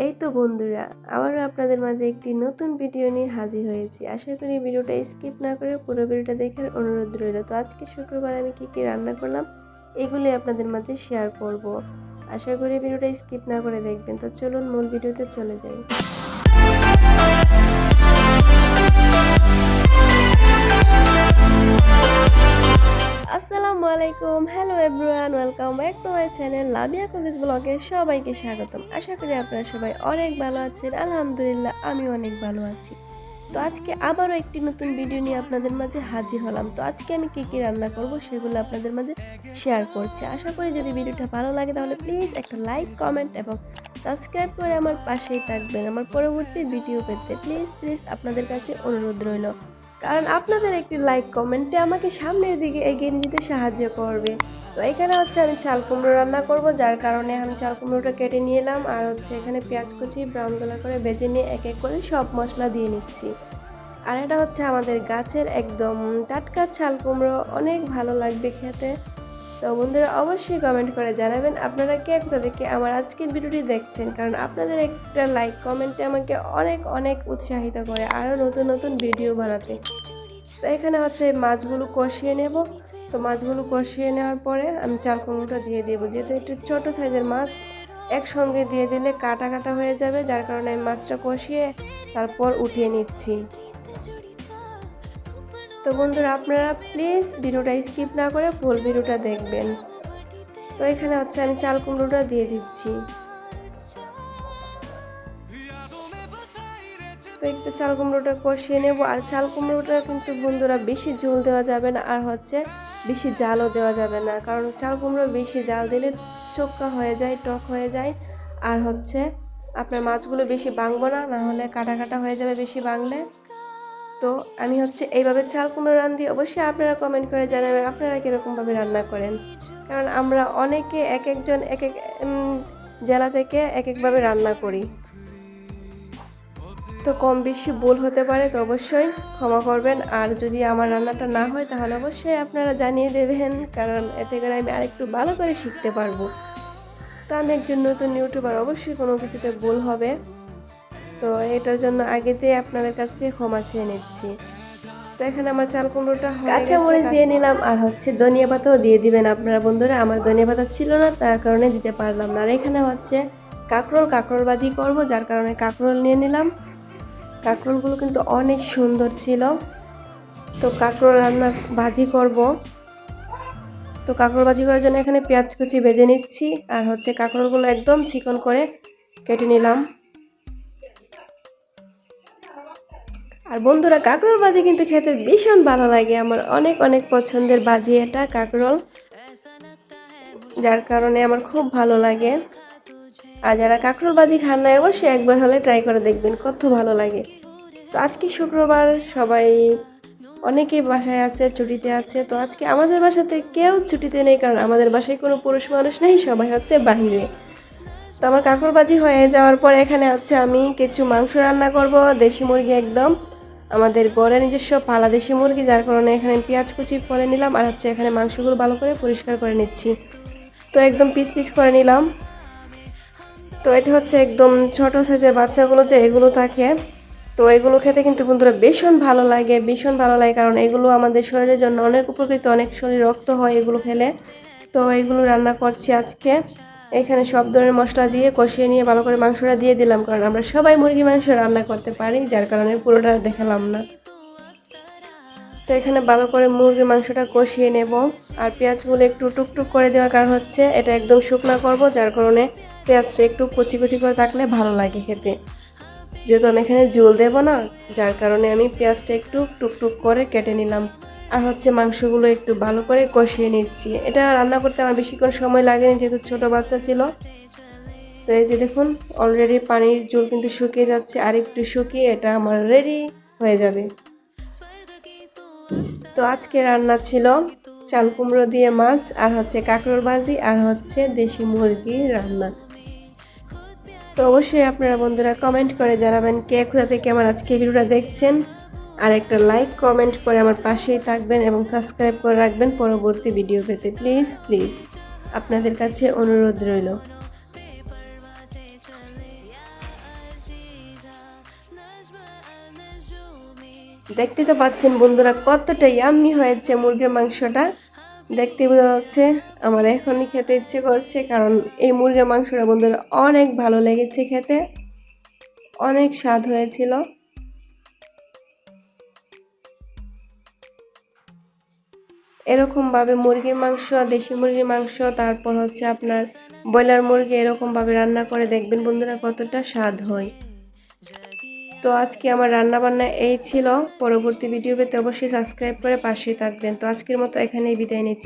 এই তো বন্ধুরা, আবারও আপনাদের মাঝে একটি নতুন ভিডিও নিয়ে হাজির হয়েছি। আশা করি ভিডিওটা স্কিপ না করে পুরো ভিডিওটা দেখার অনুরোধ রইল। তো আজকে শুক্রবার আমি কি রান্না করলাম এগুলি আপনাদের মাঝে শেয়ার করব। আশা করি ভিডিওটা স্কিপ না করে দেখবেন। তো চলুন মূল ভিডিওতে চলে যাই। আসসালামু আলাইকুম, hello everyone, welcome back to my channel Labiya cookies ব্লগে সবাইকে স্বাগতম। আশা করি আপনারা সবাই অনেক ভালো আছেন। আলহামদুলিল্লাহ আমি অনেক ভালো আছি। তো আজকে আবারও একটি নতুন ভিডিও নিয়ে আপনাদের মাঝে হাজির হলাম। তো আজকে আমি কি রান্না করব সেগুলো আপনাদের মাঝে শেয়ার করছি। আশা করি যদি ভিডিওটা ভালো লাগে তাহলে প্লিজ একটা লাইক, কমেন্ট এবং সাবস্ক্রাইব করে আমার পাশেই থাকবেন। আমার পরবর্তী ভিডিও পেতে প্লিজ আপনাদের কাছে অনুরোধ রইল, কারণ আপনাদের একটি লাইক কমেন্টে আমাকে সামনের দিকে এগিয়ে নিতে সাহায্য করবে। তো এখানে হচ্ছে আমি চাল কুমড়ো রান্না করব, যার কারণে আমি চাল কুমড়োটা কেটে নিয়ে এলাম। আর হচ্ছে এখানে পেঁয়াজ কুচি ব্রাউন কালার করে ভেজে নিয়ে এক এক করে সব মশলা দিয়ে নিচ্ছি। আর এটা হচ্ছে আমাদের গাছের একদম টাটকা চাল কুমড়ো, অনেক ভালো লাগবে খেতে। তো বন্ধুরা অবশ্যই কমেন্ট করে জানাবেন আপনারা কে কোথা থেকে আমার আজকের ভিডিওটি দেখছেন, কারণ আপনাদের একটা লাইক কমেন্টে আমাকে অনেক অনেক উৎসাহিত করে আরও নতুন নতুন ভিডিও বানাতে। তো এখানে হচ্ছে মাছগুলো কষিয়ে নেব। তো মাছগুলো কষিয়ে নেওয়ার পরে আমি চাল কুমড়োটা দিয়ে দেবো, যেহেতু একটু ছোটো সাইজের মাছ একসঙ্গে দিয়ে দিলে কাটা কাটা হয়ে যাবে, যার কারণে আমি মাছটা কষিয়ে তারপর উঠিয়ে নিচ্ছি। তো বন্ধুরা আপনারা প্লিজ ভিডিওটা স্কিপ না করে ফুল ভিডিওটা দেখবেন। তো এখানে হচ্ছে আমি চাল কুমড়োটা দিয়ে দিচ্ছি। তো একটু চাল কুমড়োটা কষিয়ে নেব। আর চাল কুমড়োটা কিন্তু বন্ধুরা বেশি ঝোল দেওয়া যাবে না, আর হচ্ছে বেশি জালও দেওয়া যাবে না, কারণ চাল কুমড়ো বেশি জাল দিলে চোক্কা হয়ে যায়, টক হয়ে যায়। আর হচ্ছে আপনার মাছগুলো বেশি ভাঙবো না, না হলে কাটা কাটা হয়ে যাবে বেশি ভাঙলে। তো আমি হচ্ছে এইভাবে চাল কুমড়ো রান্ধি। অবশ্যই আপনারা কমেন্ট করে জানাবেন আপনারা কীরকমভাবে রান্না করেন, কারণ আমরা অনেকে এক একজন এক এক জেলা থেকে এক একভাবে রান্না করি। তো কম বেশি ভুল হতে পারে, তো অবশ্যই ক্ষমা করবেন। আর যদি আমার রান্নাটা না হয় তাহলে অবশ্যই আপনারা জানিয়ে দেবেন, কারণ এতে করে আমি আরেকটু ভালো করে শিখতে পারবো। তো আমি একজন নতুন ইউটিউবার, অবশ্যই কোনো কিছুতে ভুল হবে। তো এটার জন্য আগেতে আপনাদের কাছ থেকে ক্ষমা চেয়ে নিচ্ছি। তো এখানে আমার চাল কুমড়োটা কাঁচা মরিচ দিয়ে নিলাম, আর হচ্ছে ধনিয়া পাতাও দিয়ে দিবেন আপনারা বন্ধুরা। আমার ধনিয়া পাতা ছিল না, তার কারণে দিতে পারলাম না। আর এখানে হচ্ছে কাঁকরোল ভাজি করব, যার কারণে কাঁকরোল নিয়ে নিলাম। কাঁকরোলগুলো কিন্তু অনেক সুন্দর ছিল। তো কাঁকরোল রান্না ভাজি করব। তো কাঁকরোল ভাজি করার জন্য এখানে পেঁয়াজ কুচি ভেজে নিচ্ছি, আর হচ্ছে কাঁকরোলগুলো একদম চিকন করে কেটে নিলাম। আর বন্ধুরা কাঁকরোল ভাজি কিন্তু খেতে ভীষণ ভালো লাগে, আমার অনেক অনেক পছন্দের ভাজি এটা কাঁকরোল, যার কারণে আমার খুব ভালো লাগে। আর যারা কাঁকরোল ভাজি খান না অবশ্যই একবার হলে ট্রাই করে দেখবেন, কত ভালো লাগে। তো আজকে শুক্রবার, সবাই অনেকেই বাসায় আছে, ছুটিতে আছে। তো আজকে আমাদের বাসাতে কেউ ছুটিতে নেই, কারণ আমাদের বাসায় কোনো পুরুষ মানুষ নেই, সবাই হচ্ছে বাহিরে। তো আমার কাঁকরোল ভাজি হয়ে যাওয়ার পর এখানে হচ্ছে আমি কিছু মাংস রান্না করব, দেশি মুরগি, একদম আমাদের ঘরে নিজস্ব পালা দেশি মুরগি, যার কারণে এখানে পেঁয়াজ কুচি করে নিলাম। আর হচ্ছে এখানে মাংসগুলো ভালো করে পরিষ্কার করে নিচ্ছি। তো একদম পিস করে নিলাম। তো এটা হচ্ছে একদম ছোট সাইজের বাচ্চাগুলো যে এগুলো থাকে, তো এগুলো খেতে কিন্তু বন্ধুরা ভীষণ ভালো লাগে, কারণ এগুলো আমাদের শরীরের জন্য অনেক উপকৃত, অনেক শরীর রক্ত হয় এগুলো খেলে। তো এগুলো রান্না করছি আজকে। এখানে সব ধরনের মশলা দিয়ে কষিয়ে নিয়ে ভালো করে মাংসটা দিয়ে দিলাম, কারণ আমরা সবাই মুরগি মাংস রান্না করতে পারি, যার কারণে পুরোটা দেখালাম না। তো এখানে ভালো করে মুরগির মাংসটা কষিয়ে নেব। আর পেঁয়াজগুলো একটু টুকটুক করে দেওয়ার কারণ হচ্ছে এটা একদম শুকনা করব, যার কারণে পেঁয়াজটা একটু কুচি করে থাকলে ভালো লাগে খেতে। যেহেতু আমি এখানে ঝোল দেব না, যার কারণে আমি পেঁয়াজটা একটু টুকটুক করে কেটে নিলাম। আর হচ্ছে মাংসগুলো একটু ভালো করে কষিয়ে নিচ্ছি। এটা রান্না করতে আমার বেশিক্ষণ সময় লাগেনি, যেহেতু ছোট বাচ্চা ছিল। তো এই যে দেখুন অলরেডি পানির ঝোল কিন্তু শুকিয়ে যাচ্ছে, আর একটু শুকিয়ে এটা আমার রেডি হয়ে যাবে। তো আজকে রান্না ছিল চাল কুমড়ো দিয়ে মাছ, আর হচ্ছে কাঁকরোল ভাজি, আর হচ্ছে দেশি মুরগির রান্না। তো অবশ্যই আপনারা বন্ধুরা কমেন্ট করে জানাবেন কে কোথা থেকে আমার আজকে ভিডিওটা দেখছেন, আর একটা লাইক কমেন্ট করে আমার পাশেই থাকবেন এবং সাবস্ক্রাইব করে রাখবেন পরবর্তী ভিডিও পেতে। প্লিজ আপনাদের কাছে অনুরোধ রইল। দেখতে তো পাচ্ছেন বন্ধুরা কতটা ইয়াম্মি হয়েছে মুরগির মাংসটা। দেখতে বোঝা যাচ্ছে আমার এখনই খেতে ইচ্ছে করছে, কারণ এই মুরগির মাংসটা বন্ধুরা অনেক ভালো লেগেছে খেতে, অনেক স্বাদ হয়েছিল। এরকমভাবে মুরগির মাংস, দেশি মুরগির মাংস, তারপর হচ্ছে আপনার ব্রয়লার মুরগি এরকমভাবে রান্না করে দেখবেন বন্ধুরা কতটা স্বাদ হয়। তো আজকে আমার রান্না বান্না এই ছিল। পরবর্তী ভিডিও পেতে অবশ্যই সাবস্ক্রাইব করে পাশেই থাকবেন। তো আজকের মতো এখানেই বিদায় নিচ্ছি।